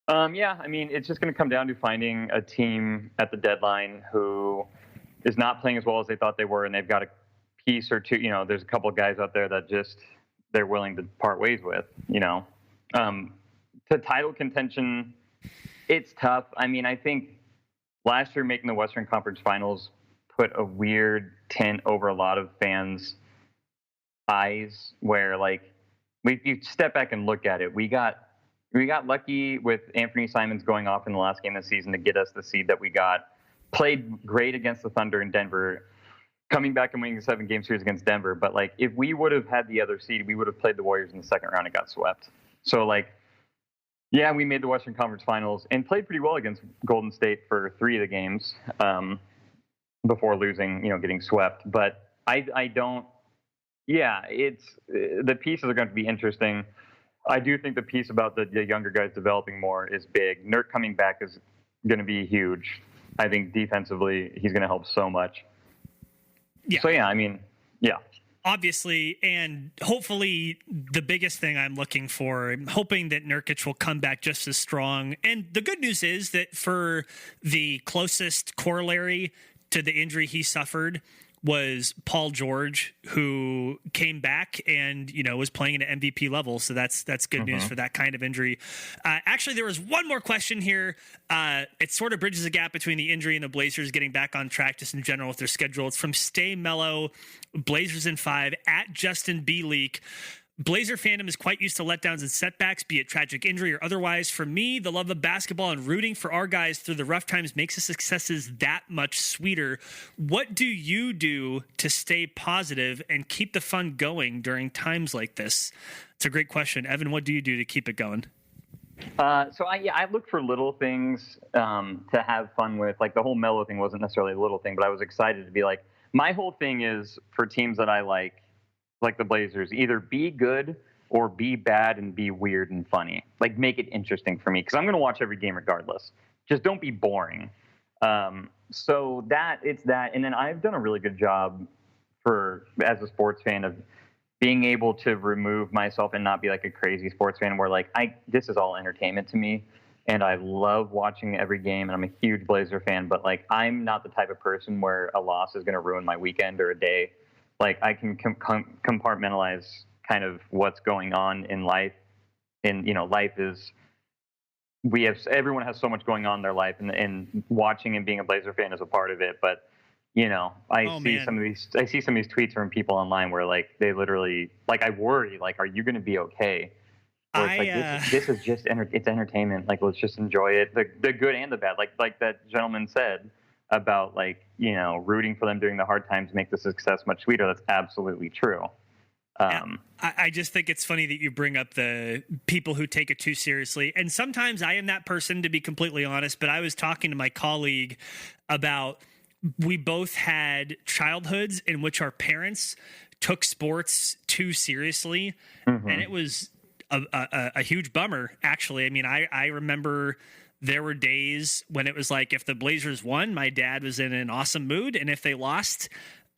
Yeah, I mean, it's just going to come down to finding a team at the deadline who is not playing as well as they thought they were, and they've got a piece or two. You know, there's a couple of guys out there that just they're willing to part ways with. You know, to title contention, it's tough. I mean, I think last year making the Western Conference Finals put a weird tint over a lot of fans' eyes, where like you step back and look at it, we got lucky with Anfernee Simons going off in the last game of the season to get us the seed that we got. Played great against the Thunder in Denver, coming back and winning the 7-game series against Denver. But like, if we would have had the other seed, we would have played the Warriors in the second round and got swept. So like, yeah, we made the Western Conference Finals and played pretty well against Golden State for 3 of the games before losing, getting swept. But I don't. Yeah, the pieces are going to be interesting. I do think the piece about the younger guys developing more is big. Nurk coming back is going to be huge. I think defensively, he's going to help so much. Yeah. So, yeah, I mean, yeah. Obviously, and hopefully the biggest thing I'm looking for, I'm hoping that Nurkic will come back just as strong. And the good news is that for the closest corollary to the injury he suffered was Paul George, who came back and, was playing at an MVP level. So that's good news for that kind of injury. Actually, there was one more question here. It sort of bridges the gap between the injury and the Blazers getting back on track just in general with their schedule. It's from Stay Mellow, Blazers in 5, at Justin B. Leak. Blazer fandom is quite used to letdowns and setbacks, be it tragic injury or otherwise. For me, the love of basketball and rooting for our guys through the rough times makes the successes that much sweeter. What do you do to stay positive and keep the fun going during times like this? It's a great question. Evan, what do you do to keep it going? So I look for little things to have fun with. Like the whole Melo thing wasn't necessarily a little thing, but I was excited to be like, my whole thing is for teams that I like the Blazers, either be good or be bad and be weird and funny. Like, make it interesting for me, because I'm going to watch every game regardless. Just don't be boring. So it's that. And then I've done a really good job as a sports fan of being able to remove myself and not be like a crazy sports fan where like this is all entertainment to me. And I love watching every game, and I'm a huge Blazer fan, but like I'm not the type of person where a loss is going to ruin my weekend or a day. Like I can compartmentalize kind of what's going on in life. And, life is, everyone has so much going on in their life, and watching and being a Blazer fan is a part of it. But, I see some of these tweets from people online where like, they literally, like, I worry, like, are you going to be okay? Or it's this is just, it's entertainment. Like, let's just enjoy it. The good and the bad, like that gentleman said about like, rooting for them during the hard times make the success much sweeter. That's absolutely true. I just think it's funny that you bring up the people who take it too seriously. And sometimes I am that person, to be completely honest, but I was talking to my colleague about, we both had childhoods in which our parents took sports too seriously. Mm-hmm. And it was a huge bummer, actually. I mean, I remember there were days when it was like, if the Blazers won, my dad was in an awesome mood. And if they lost,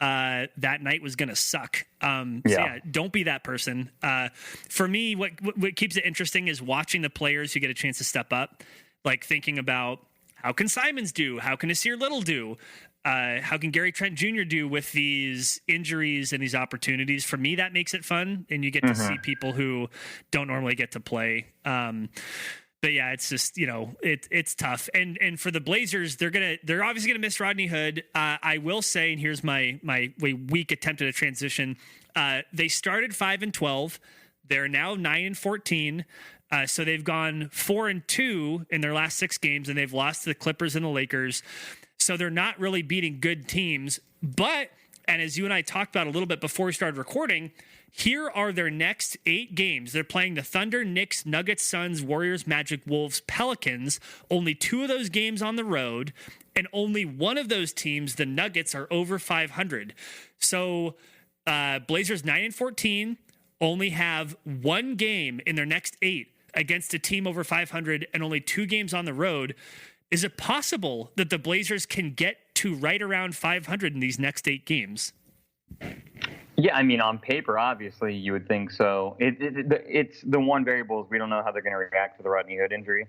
that night was going to suck. So yeah, don't be that person. For me, what keeps it interesting is watching the players who get a chance to step up, like thinking about how can Simons do? How can Nasir Little do? How can Gary Trent Jr. do with these injuries and these opportunities? For me, that makes it fun. And you get to see people who don't normally get to play. But yeah, it's just, it's tough. And for the Blazers, they're obviously gonna miss Rodney Hood. I will say, and here's my weak attempt at a transition. They started 5-12. They're now 9-14. So they've gone 4-2 in their last 6 games, and they've lost to the Clippers and the Lakers. So they're not really beating good teams. But And as you and I talked about a little bit before we started recording, here are their next 8 games. They're playing the Thunder, Knicks, Nuggets, Suns, Warriors, Magic, Wolves, Pelicans. Only 2 of those games on the road, and only one of those teams, the Nuggets, are over 500. So Blazers 9-14 only have 1 game in their next 8 against a team over 500 and only 2 games on the road. Is it possible that the Blazers can get to right around 500 in these next 8 games? Yeah, I mean, on paper, obviously, you would think so. It's the one variable is we don't know how they're going to react to the Rodney Hood injury.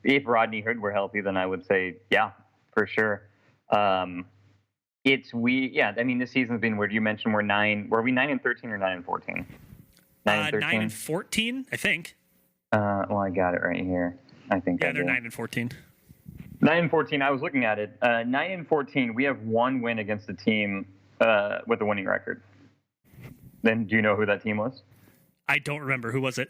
If Rodney Hood were healthy, then I would say, yeah, for sure. I mean, this season's been weird. You mentioned were we 9-13 or 9-14? 9-14, I think. Well, I got it right here. I think. Yeah, they're 9-14. 9-14. I was looking at it. 9-14. We have 1 win against a team with a winning record. Then, do you know who that team was? I don't remember. Who was it?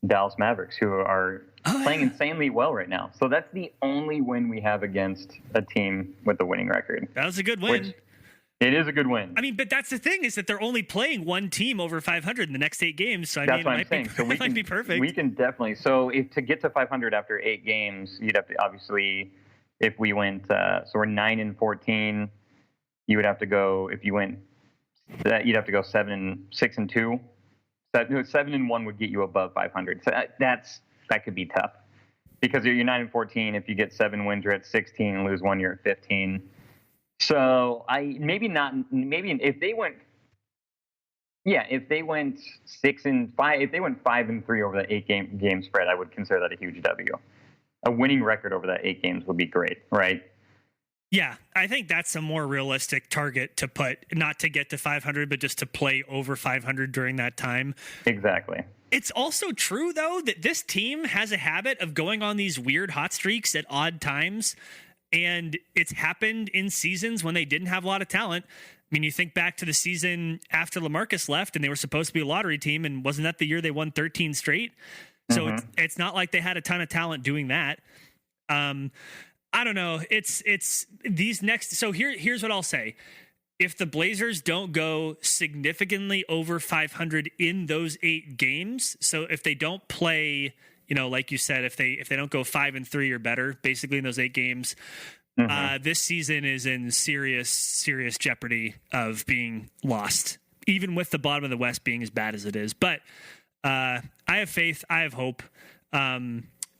Dallas Mavericks, who are playing insanely well right now. So that's the only win we have against a team with a winning record. That was a good win. Which, it is a good win. I mean, but that's the thing, is that they're only playing 1 team over 500 in the next 8 games. So That's what I'm saying. So it might be perfect. We can definitely. So to get to 500 after 8 games, you'd have to obviously, if we went, so we're 9-14. You would have to go, if you went, you'd have to go 6-2. 7-1 would get you above 500. So that could be tough, because you're 9-14. If you get 7 wins, you're at 16, and lose 1, you're at 15. So maybe if they went 6-5, if they went 5-3 over the 8 game spread, I would consider that a huge W. A winning record over that 8 games would be great, right? Yeah, I think that's a more realistic target to put, not to get to 500, but just to play over 500 during that time. Exactly. It's also true, though, that this team has a habit of going on these weird hot streaks at odd times, and it's happened in seasons when they didn't have a lot of talent. I mean, you think back to the season after LaMarcus left, and they were supposed to be a lottery team, and wasn't that the year they won 13 straight? So it's not like they had a ton of talent doing that. I don't know. It's these next. So here's what I'll say. If the Blazers don't go significantly over 500 in those 8 games, so if they don't play, like you said, if they don't go 5-3 or better, basically in those 8 games, this season is in serious jeopardy of being lost, even with the bottom of the West being as bad as it is. But I have faith. I have hope.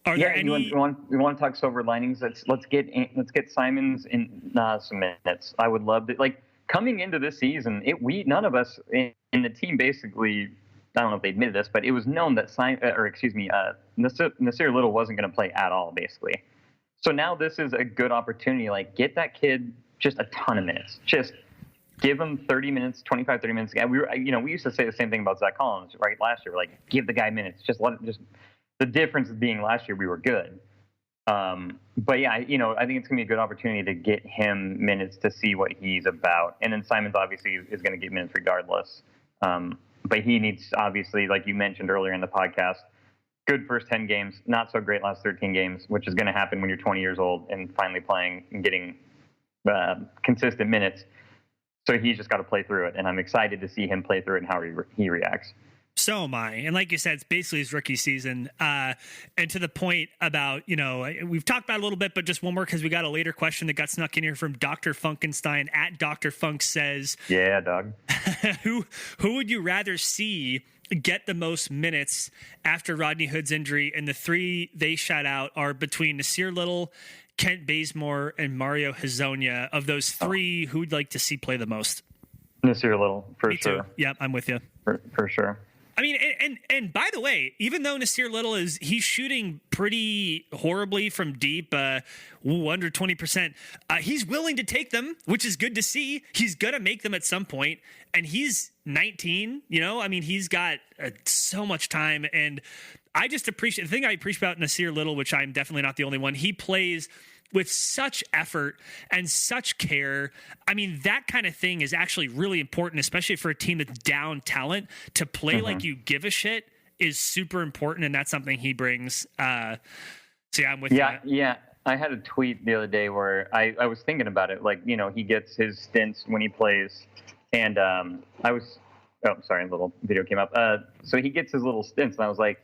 Are there any? You want to talk silver linings? Let's get Simons in some minutes. I would love to. Like, coming into this season, none of us in the team basically. I don't know if they admitted this, but it was known that Nasir Little wasn't going to play at all, basically. So now this is a good opportunity. Like, get that kid just a ton of minutes. Just give him 30 minutes, 25, 30 minutes. We used to say the same thing about Zach Collins, right? Last year, like, give the guy minutes. The difference being last year we were good. But yeah, I think it's going to be a good opportunity to get him minutes to see what he's about. And then Simons obviously is going to get minutes regardless. But he needs, obviously, like you mentioned earlier in the podcast, good first 10 games, not so great last 13 games, which is going to happen when you're 20 years old and finally playing and getting consistent minutes. So he's just got to play through it. And I'm excited to see him play through it and how he reacts. So am I. And like you said, it's basically his rookie season. And to the point about, we've talked about it a little bit, but just one more, because we got a later question that got snuck in here from Dr. Funkenstein at Dr. Funk says, yeah, dog. Who would you rather see get the most minutes after Rodney Hood's injury? And the 3 they shout out are between Nasir Little, Kent Bazemore, and Mario Hezonja. Of those 3, who would like to see play the most? Nasir Little, for Me sure. Too. Yep, I'm with you. For sure. I mean, and by the way, even though Nasir Little he's shooting pretty horribly from deep, under 20%, he's willing to take them, which is good to see. He's going to make them at some point, and he's 19, I mean, he's got so much time, and I just appreciate, the thing I appreciate about Nasir Little, which I'm definitely not the only one, he plays with such effort and such care. I mean, that kind of thing is actually really important, especially for a team that's down talent. To play like you give a shit is super important, and that's something he brings. So yeah, I'm with you. Yeah. I had a tweet the other day where I was thinking about it. Like, he gets his stints when he plays, and oh, sorry, a little video came up. So he gets his little stints, and I was like,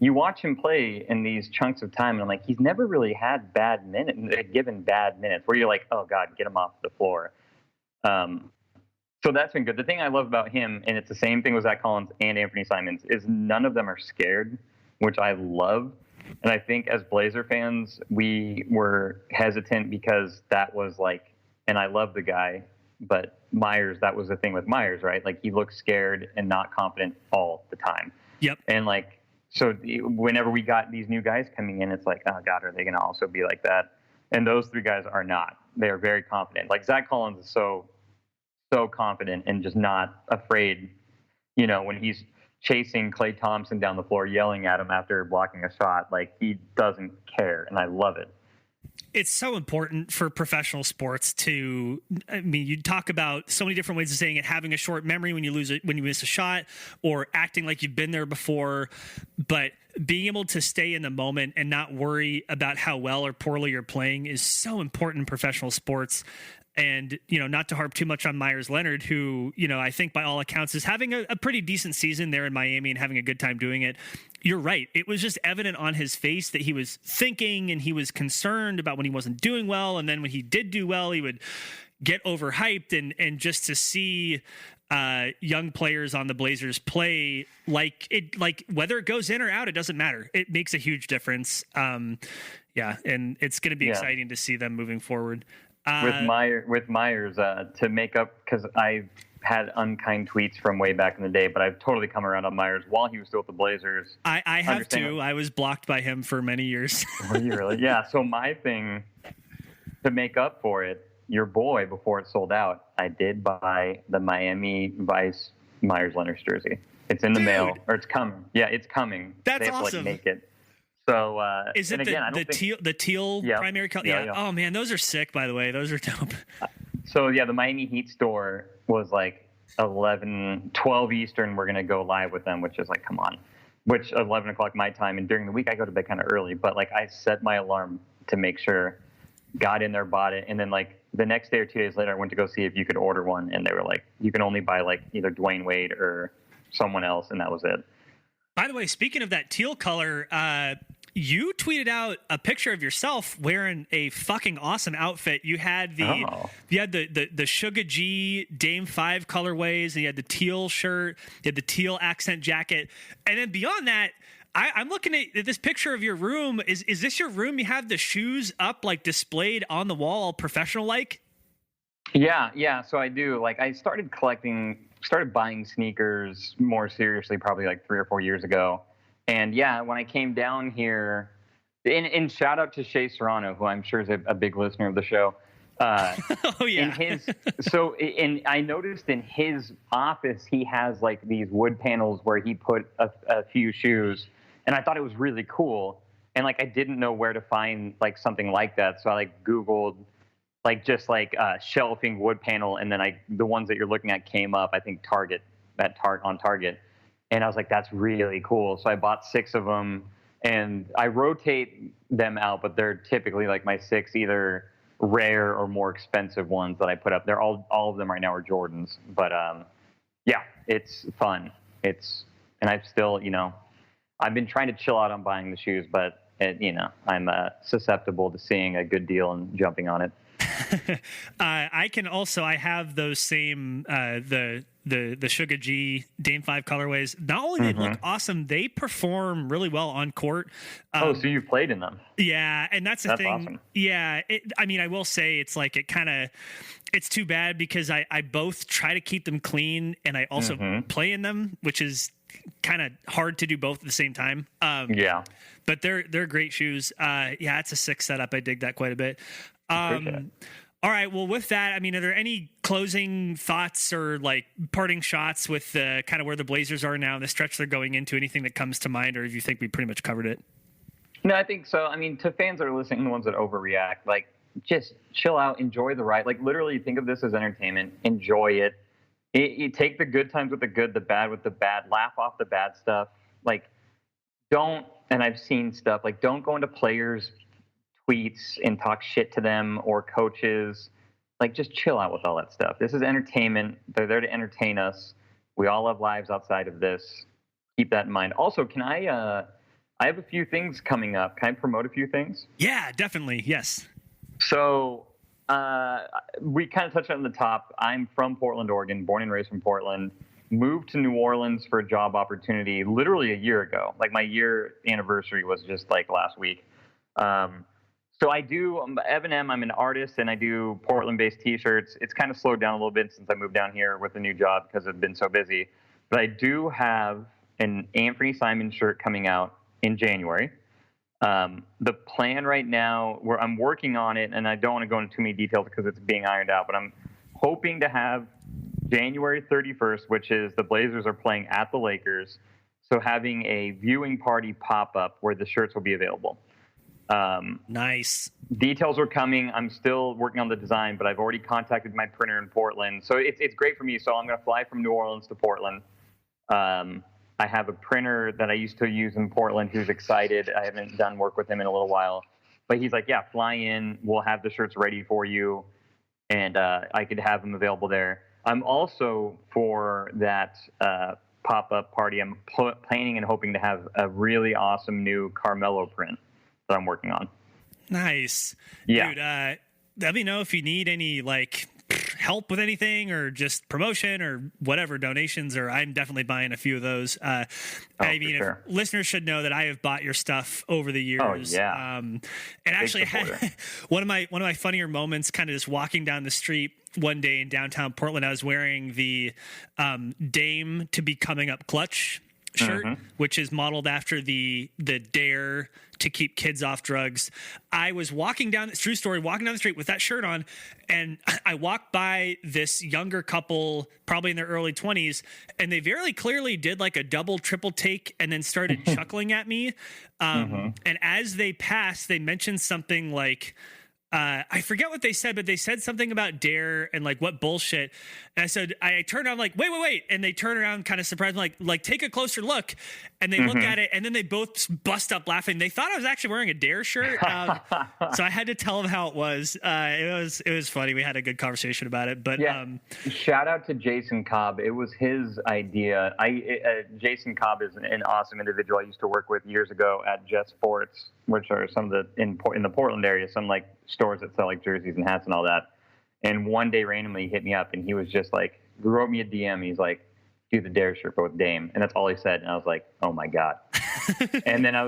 you watch him play in these chunks of time, and I'm like, he's never really had given bad minutes where you're like, oh God, get him off the floor. So that's been good. The thing I love about him, and it's the same thing with Zach Collins and Anfernee Simons, is none of them are scared, which I love. And I think as Blazer fans, we were hesitant because that was like, and I love the guy, but Myers, that was the thing with Myers, right? Like, he looks scared and not confident all the time. Yep. And like, so whenever we got these new guys coming in, it's like, oh God, are they going to also be like that? And those three guys are not. They are very confident. Like, Zach Collins is so confident and just not afraid, when he's chasing Klay Thompson down the floor, yelling at him after blocking a shot. Like, he doesn't care, and I love it. It's so important for professional sports to, you talk about so many different ways of saying it, having a short memory when you miss a shot, or acting like you've been there before, but being able to stay in the moment and not worry about how well or poorly you're playing is so important in professional sports. And, not to harp too much on Myers Leonard, who, I think by all accounts is having a pretty decent season there in Miami and having a good time doing it. You're right. It was just evident on his face that he was thinking and he was concerned about when he wasn't doing well. And then when he did do well, he would get overhyped. And just to see young players on the Blazers play like whether it goes in or out, it doesn't matter. It makes a huge difference. And it's going to be exciting to see them moving forward. With Myers, to make up, because I've had unkind tweets from way back in the day, but I've totally come around on Myers while he was still with the Blazers. I have too. I was blocked by him for many years. Were you really? Yeah. So my thing, to make up for it, your boy, before it sold out, I did buy the Miami Vice Myers Leonard jersey. It's in the mail, or it's coming. Yeah, it's coming. That's they have awesome. To, make it. So is it the teal primary color? Yeah. Oh man, those are sick. By the way, those are dope. So the Miami Heat store was like 12 Eastern. We're gonna go live with them, which is like, come on, which 11 o'clock my time. And during the week I go to bed kind of early, but like I set my alarm to make sure, got in there, bought it, and then like the next day or 2 days later, I went to go see if you could order one, and they were like, you can only buy like either Dwayne Wade or someone else, and that was it. By the way, speaking of that teal color, you tweeted out a picture of yourself wearing a fucking awesome outfit. You had the Sugar G Dame 5 colorways, and you had the teal shirt, you had the teal accent jacket, and then beyond that, I'm looking at this picture of your room. Is this your room? You have the shoes up, like displayed on the wall, professional like? Yeah. So I do. Like, I started buying sneakers more seriously probably like 3 or 4 years ago. And yeah, when I came down here, and shout out to Shea Serrano, who I'm sure is a big listener of the show. Oh yeah. And I noticed in his office, he has like these wood panels where he put a few shoes, and I thought it was really cool. And like, I didn't know where to find like something like that. So I like Googled like just like shelving wood panel. And then the ones that you're looking at came up, I think on Target. And I was like, that's really cool. So I bought 6 of them, and I rotate them out, but they're typically like my 6 either rare or more expensive ones that I put up. They're all of them right now are Jordans, but yeah, it's fun. And I've still, I've been trying to chill out on buying the shoes, but I'm susceptible to seeing a good deal and jumping on it. I have those same the Sugar G Dame 5 colorways. Not only they look awesome, they perform really well on court. So you've played in them? Yeah, and that's the thing. Awesome. Yeah, I will say it's like it's too bad because I both try to keep them clean and I also play in them, which is kind of hard to do both at the same time. Yeah, but they're great shoes. It's a sick setup. I dig that quite a bit. All right. Well, with that, are there any closing thoughts or like parting shots with kind of where the Blazers are now and the stretch they're going into? Anything that comes to mind, or if you think we pretty much covered it? No, I think so. To fans that are listening, the ones that overreact, like, just chill out, enjoy the ride. Like, literally think of this as entertainment. Enjoy it. You take the good times with the good, the bad with the bad. Laugh off the bad stuff. Like, don't. And I've seen stuff like, don't go into players' tweets and talk shit to them or coaches. Like, just chill out with all that stuff. This is entertainment. They're there to entertain us. We all have lives outside of this. Keep that in mind. Also, can I have a few things coming up. Can I promote a few things? Yeah, definitely. Yes. So we kind of touched on the top. I'm from Portland, Oregon, born and raised from Portland. Moved to New Orleans for a job opportunity literally a year ago. Like, my year anniversary was just like last week. So I do Evanem. I'm an artist, and I do Portland-based T-shirts. It's kind of slowed down a little bit since I moved down here with a new job because I've been so busy. But I do have an Anfernee Simons shirt coming out in January. The plan right now, where I'm working on it, and I don't want to go into too many details because it's being ironed out, but I'm hoping to have January 31st, which is the Blazers are playing at the Lakers. So having a viewing party pop-up where the shirts will be available. Nice. Details are coming. I'm still working on the design, but I've already contacted my printer in Portland. So it's great for me. So I'm going to fly from New Orleans to Portland. I have a printer that I used to use in Portland who's excited. I haven't done work with him in a little while. But he's like, yeah, fly in. We'll have the shirts ready for you. And I could have them available there. I'm also, for that pop-up party, I'm planning and hoping to have a really awesome new Carmelo print that I'm working on. Nice. Yeah. Dude, let me know if you need any, like, help with anything or just promotion or whatever, donations, or I'm definitely buying a few of those. I mean, sure. Listeners should know that I have bought your stuff over the years. Oh, yeah. And actually, I had one of my funnier moments kind of just walking down the street one day in downtown Portland. I was wearing the Dame to Be Coming Up Clutch shirt, which is modeled after the Dare to keep kids off drugs. I was walking down the street with that shirt on, and I walked by this younger couple, probably in their early 20s, and they very clearly did like a double, triple take and then started chuckling at me. And as they passed, they mentioned something like, I forget what they said, but they said something about Dare and like what bullshit. And I turned around like, wait. And they turn around kind of surprised, like take a closer look. And they look at it, and then they both bust up laughing. They thought I was actually wearing a Dare shirt. So I had to tell them how it was. It was funny. We had a good conversation about it, but yeah. Shout out to Jason Cobb. It was his idea. Jason Cobb is an awesome individual I used to work with years ago at Jet Sports, which are some of the, in the Portland area, some like stores that sell like jerseys and hats and all that. And one day randomly he hit me up, and he was just like, wrote me a DM. He's like, do the Dare shirt, but with Dame. And that's all he said. And I was like, oh my God. and then I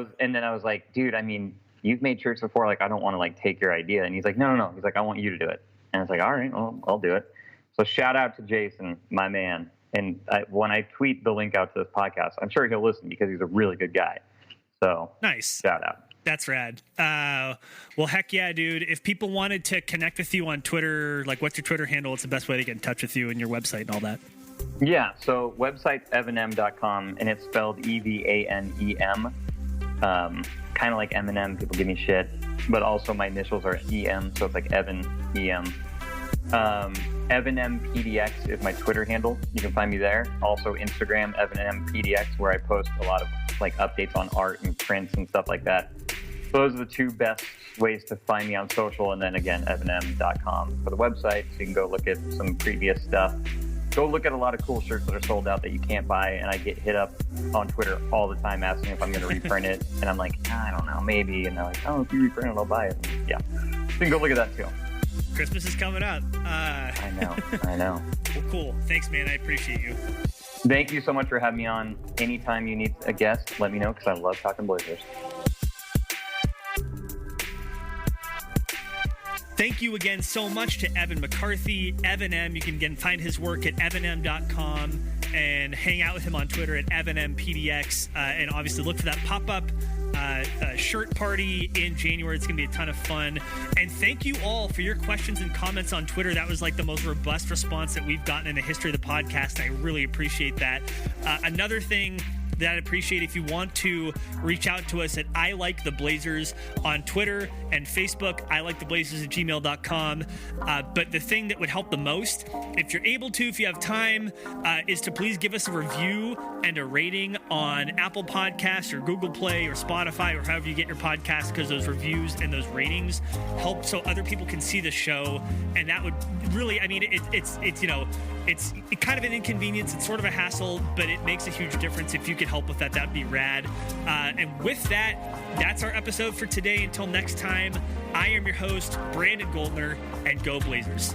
was like, dude, I mean, you've made shirts before. Like, I don't want to like take your idea. And he's like, no. He's like, I want you to do it. And I was like, all right, well, I'll do it. So shout out to Jason, my man. And when I tweet the link out to this podcast, I'm sure he'll listen because he's a really good guy. So nice. Shout out. That's rad. Well, heck yeah, dude. If people wanted to connect with you on Twitter, like what's your Twitter handle? What's the best way to get in touch with you and your website and all that? Yeah, so website's evanem.com, and it's spelled Evanem. Kind of like Eminem. People give me shit. But also my initials are EM, so it's like Evan, EM. Evanem PDX is my Twitter handle. You can find me there. Also Instagram, Evanem PDX, where I post a lot of like updates on art and prints and stuff like that. So those are the two best ways to find me on social. And then again, evanem.com for the website, so you can go look at some previous stuff. Go look at a lot of cool shirts that are sold out that you can't buy. And I get hit up on Twitter all the time asking if I'm going to reprint it. And I'm like, I don't know, maybe. And they're like, oh, if you reprint it, I'll buy it. And yeah, so you can go look at that too. Christmas is coming up. I know. Well, cool. Thanks, man. I appreciate you. Thank you so much for having me on. Anytime you need a guest, let me know, because I love talking Blazers. Thank you again so much to Evan McCarthy, Evanem. You can again find his work at evanem.com and hang out with him on Twitter at EvanemPDX. And obviously look for that pop-up shirt party in January. It's going to be a ton of fun. And thank you all for your questions and comments on Twitter. That was like the most robust response that we've gotten in the history of the podcast. I really appreciate that. Another thing that appreciate if you want to reach out to us at ILiketheBlazers on Twitter and Facebook, ILiketheBlazers@gmail.com. But the thing that would help the most, if you're able to, if you have time, is to please give us a review and a rating on Apple Podcasts or Google Play or Spotify or however you get your podcasts, because those reviews and those ratings help so other people can see the show. And that would really, I mean, it's kind of an inconvenience. It's sort of a hassle, but it makes a huge difference. If you could help with that, that'd be rad. And with that, that's our episode for today. Until next time, I am your host, Brandon Goldner, and go Blazers.